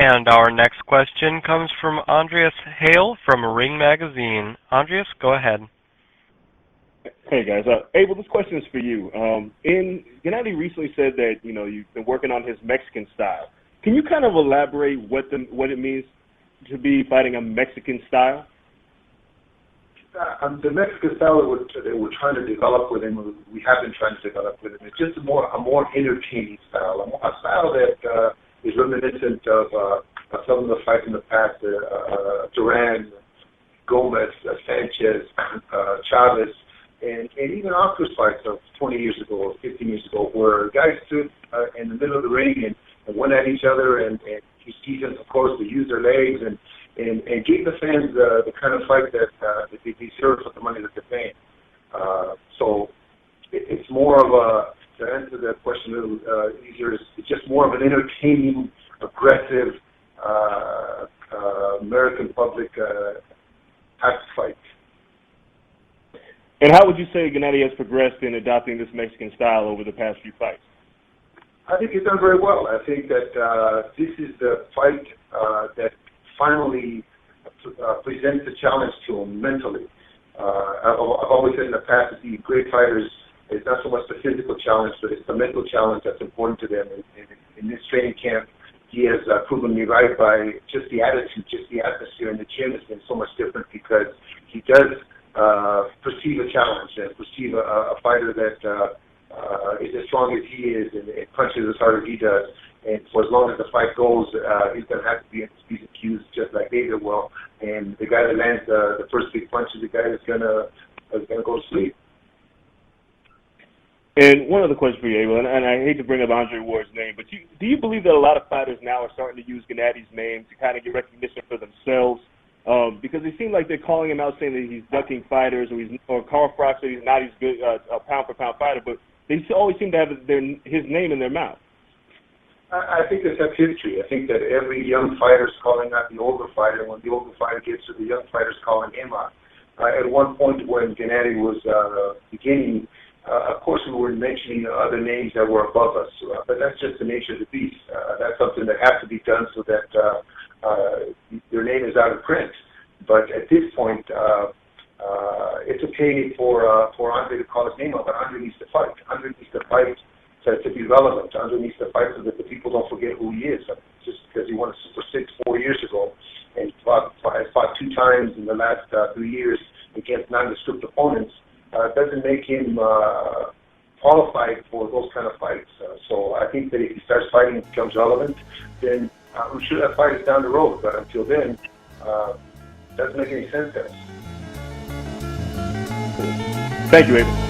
And our next question comes from Andreas Hale from Ring Magazine. Andreas, go ahead. Hey guys, Abel, this question is for you. Gennady recently said that you've been working on his Mexican style. Can you kind of elaborate what it means to be fighting a Mexican style? The Mexican style that we're trying to develop with him, we have been trying to develop with him, it's just a more entertaining style, a style that is reminiscent of some of the fights in the past, Duran, Gomez, Sanchez, Chavez, and even Oscar's fights of 20 years ago or 15 years ago, where guys stood in the middle of the ring and went at each other, and he of course, to use their legs and gave the fans the kind of fight that they deserve for the money that they're paying. So it's more of to answer that question a little easier, it's just more of an entertaining, aggressive, American public type fight. And how would you say Gennady has progressed in adopting this Mexican style over the past few fights? I think he's done very well. I think that this is the fight that finally presents a challenge to him mentally. I've always said in the past that the great fighters, it's not so much the physical challenge, but it's the mental challenge that's important to them. In this training camp, he has proven me right by just the attitude, just the atmosphere in the gym has been so much different because he does perceive a challenge and perceive a fighter that is as strong as he is and punches as hard as he does. And for as long as the fight goes, he's going to have to be in his P's and Q's just like David will. And the guy that lands the first big punch is the guy that's going to go to sleep. And one other question for you, Abel, and I hate to bring up Andre Ward's name, but do you believe that a lot of fighters now are starting to use Gennady's name to kind of get recognition for themselves? Because they seem like they're calling him out saying that he's ducking fighters, or Carl Froch said he's not as good a pound-for-pound fighter, but they always seem to have his name in their mouth. I think that's history. I think that every young fighter is calling out the older fighter, and when the older fighter gets to the young fighter's calling him out. At one point when Gennady was beginning, of course we were mentioning other names that were above us, but that's just the nature of the beast. That's something that has to be done so that their name is out of print. But at this point, it's okay for Andre to call his name out, but Andre needs to fight. Andre needs to fight to be relevant. Andre needs to fight so that the people don't forget who he is. Just because he won a Super 6 4 years ago and fought 2 times in the last 3 years against nondescript opponents doesn't make him qualified for those kind of fights. So I think that if he starts fighting and becomes relevant, then I'm sure that fight is down the road. But until then, it doesn't make any sense to us. Thank you, Abel.